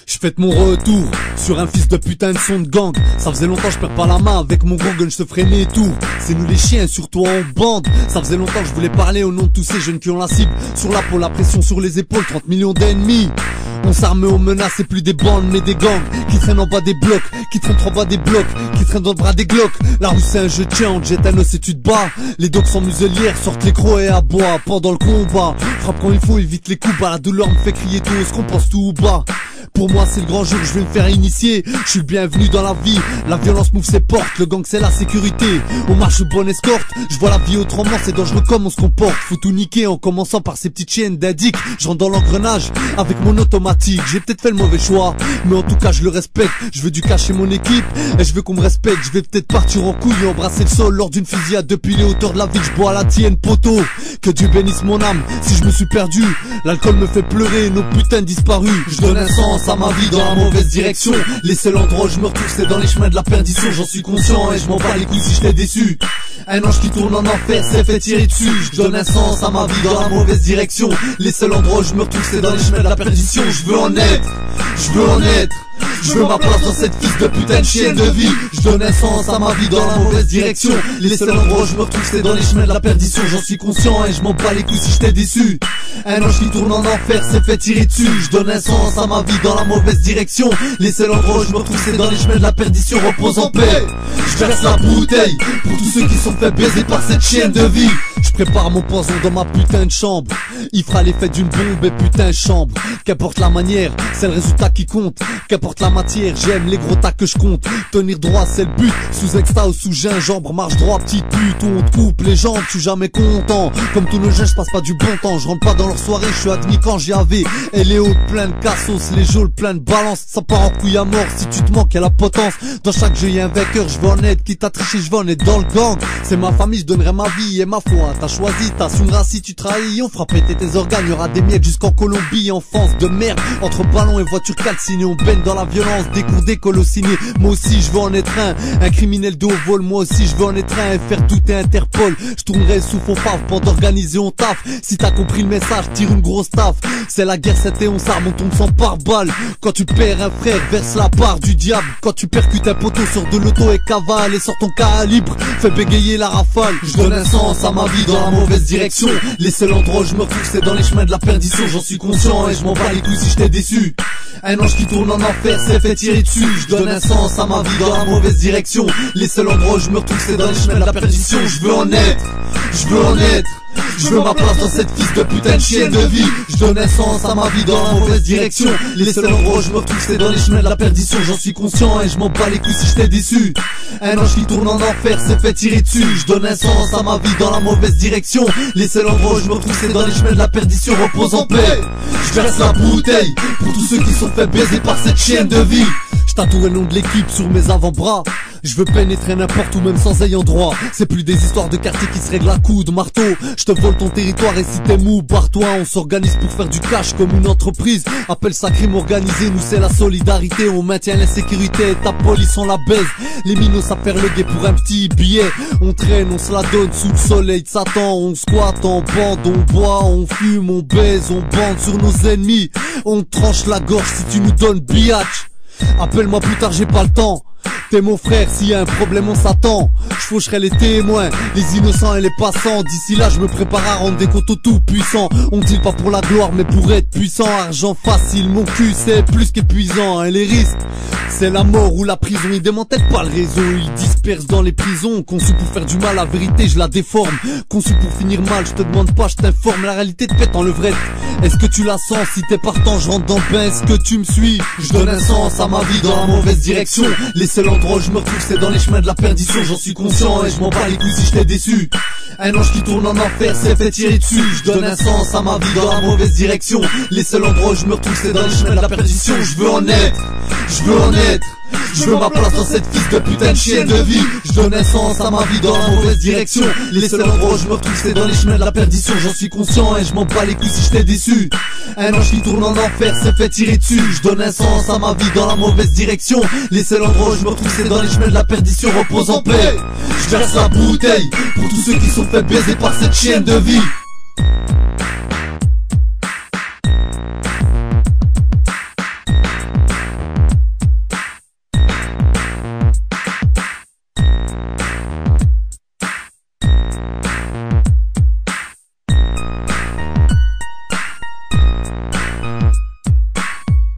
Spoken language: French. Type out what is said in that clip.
Je fête mon retour sur un fils de putain de son de gang. Ça faisait longtemps je perds pas la main. Avec mon gros gun je te ferai mes tours. C'est nous les chiens, sur toi on bande. Ça faisait longtemps que je voulais parler au nom de tous ces jeunes qui ont la cible sur la peau, la pression sur les épaules, 30 millions d'ennemis. On s'arme aux menaces, c'est plus des bandes mais des gangs qui traînent en bas des blocs, qui traînent en bas des blocs, qui traînent dans le bras des glocks. La rue c'est un jeu de chien, on te jette un os et tu te bats. Les dogs sans muselière sortent les crocs et aboient pendant le combat. Frappe quand il faut, évite les coups bas. La douleur me fait crier tout haut, ce qu'on pense tout bas. Pour moi c'est le grand jour, je vais me faire initier. Je suis le bienvenu dans la vie. La violence m'ouvre ses portes, le gang c'est la sécurité. On marche bonne escorte, je vois la vie autrement. C'est dangereux comme on se comporte. Faut tout niquer en commençant par ces petites chiennes d'indic. Je rentre dans l'engrenage avec mon automatique. J'ai peut-être fait le mauvais choix, mais en tout cas je le respecte. Je veux du cash chez mon équipe et je veux qu'on me respecte. Je vais peut-être partir en couille et embrasser le sol lors d'une fusillade depuis les hauteurs de la ville. Je bois la tienne poteau, que Dieu bénisse mon âme. Si je me suis perdu, l'alcool me fait pleurer, nos putains disparus. Je donne un sens à ma vie dans la mauvaise direction. Les seuls endroits où je me retrouve c'est dans les chemins de la perdition. J'en suis conscient et je m'en bats les couilles si je t'ai déçu. Un ange qui tourne en enfer s'est fait tirer dessus. Je donne un sens à ma vie dans la mauvaise direction. Les seuls endroits où je me retrouve c'est dans les chemins de la perdition. Je veux en être, je veux en être. Je veux ma place dans cette fils de putain de chienne de vie. Je donne un sens à ma vie dans la mauvaise direction. Les seuls endroits où je me retrouve c'est dans les chemins de la perdition. J'en suis conscient et je m'en bats les couilles si je t'ai déçu. Un ange qui tourne en enfer s'est fait tirer dessus. Je donne un sens à ma vie dans la mauvaise direction. Les seuls endroits où je me retrouve c'est dans les chemins de la perdition. Repose en paix, je verse la bouteille pour tous ceux qui sont fait baiser par cette chienne de vie. Je prépare mon poison dans ma putain de chambre. Il fera l'effet d'une bombe et putain chambre. Qu'importe la manière, c'est le résultat qui compte. Qu'importe la matière, j'aime les gros tas que je compte. Tenir droit c'est le but, sous exta ou sous gingembre. Marche droit petite pute, on te coupe les jambes, je suis jamais content. Comme tous nos jeunes, je passe pas du bon temps. Je rentre pas dans leur soirée, je suis admis quand j'y avais. Et les hauts plein de cassos, les geôles plein de balance. Ça part en couille à mort, si tu te manques y'a la potence. Dans chaque jeu y'a un vainqueur, je veux en être. Quitte à tricher, je veux en être dans le gang. C'est ma famille, je donnerai ma vie et ma foi. T'as choisi, t'assumeras si tu trahis. On fera péter tes organes, y'aura des miettes jusqu'en Colombie. Enfance de merde, entre ballons et voitures calcinées. On baigne dans la violence, des cours d'école au ciné. Moi aussi je veux en être un criminel de haut vol. Moi aussi je veux en être un et faire douter Interpol. Je tournerai sous faux fave pendant d'organiser on taf. Si t'as compris le message, tire une grosse taf. C'est la guerre, c'était on s'arme, on tombe sans pare-balles. Quand tu perds un frère, verse la part du diable. Quand tu percutes un poteau, sors de l'auto et cavale. Et sors ton calibre, fais bégayer la rafale. Je donne un sens à ma vie dans la mauvaise direction. Les seuls endroits où je me retrouve c'est dans les chemins de la perdition. J'en suis conscient et je m'en bats les couilles si je t'ai déçu. Un ange qui tourne en enfer s'est fait tirer dessus. Je donne un sens à ma vie dans la mauvaise direction. Les seuls endroits où je me retrouve c'est dans les chemins de la perdition. Je veux en être, je veux en être. Je veux ma place dans cette fils de putain de chienne de vie. Je donne un sens à ma vie dans la mauvaise direction. Les seuls endroits où je me retrouve c'est dans les chemins de la perdition. J'en suis conscient et je m'en bats les couilles si je t'ai déçu. Un ange qui tourne en enfer s'est fait tirer dessus. Je donne un sens à ma vie dans la mauvaise direction. Les seuls endroits où je me retrouve c'est dans les chemins de la perdition. Repose en paix, je verse la bouteille pour tous ceux qui sont fait baiser par cette chienne de vie. Je tatoue le nom de l'équipe sur mes avant-bras. Je veux pénétrer n'importe où même sans ayant droit. C'est plus des histoires de quartier qui se règlent à coups de marteau. Je te vole ton territoire et si t'es mou, barre-toi. On s'organise pour faire du cash comme une entreprise. Appelle ça crime organisé, nous c'est la solidarité. On maintient la sécurité et ta police on la baise. Les minos ça faire le guet pour un petit billet. On traîne, on se la donne sous le soleil de Satan. On squatte en bande, on boit, on fume, on baise, on bande sur nos ennemis. On te tranche la gorge si tu nous donnes biatch. Appelle-moi plus tard, j'ai pas le temps. T'es mon frère, s'il y a un problème on s'attend. Je faucherai les témoins, les innocents et les passants. D'ici là je me prépare à rendre des comptes aux tout puissants. On deal pas pour la gloire mais pour être puissant. Argent facile, mon cul c'est plus qu'épuisant. Et les risques, c'est la mort ou la prison. Ils démantèlent pas le réseau, ils dispersent dans les prisons. Conçu pour faire du mal, la vérité je la déforme. Conçu pour finir mal, je te demande pas, je t'informe. La réalité te pète en levrette. Est-ce que tu la sens? Si t'es partant, je rentre dans le bain. Est-ce que tu me suis? Je donne un sens à ma vie dans la mauvaise direction. Les seuls endroits où je me retrouve c'est dans les chemins de la perdition. J'en suis conscient et je m'en bats les couilles si je t'ai déçu. Un ange qui tourne en enfer s'est fait tirer dessus. Je donne un sens à ma vie dans la mauvaise direction. Les seuls endroits où je me retrouve c'est dans les chemins de la perdition. Je veux en être, je veux en être. Je veux ma place dans cette fils de putain de chienne de vie. Je donne un sens à ma vie dans la mauvaise direction. Les seuls endroits où je me retrouve c'est dans les chemins de la perdition. J'en suis conscient et je m'en bats les couilles si je t'ai déçu. Un ange qui tourne en enfer s'est fait tirer dessus. Je donne un sens à ma vie dans la mauvaise direction. Les seuls endroits où je me retrouve c'est dans les chemins de la perdition. Repose en paix, je verse la bouteille pour tous ceux qui sont fait baiser par cette chienne de vie.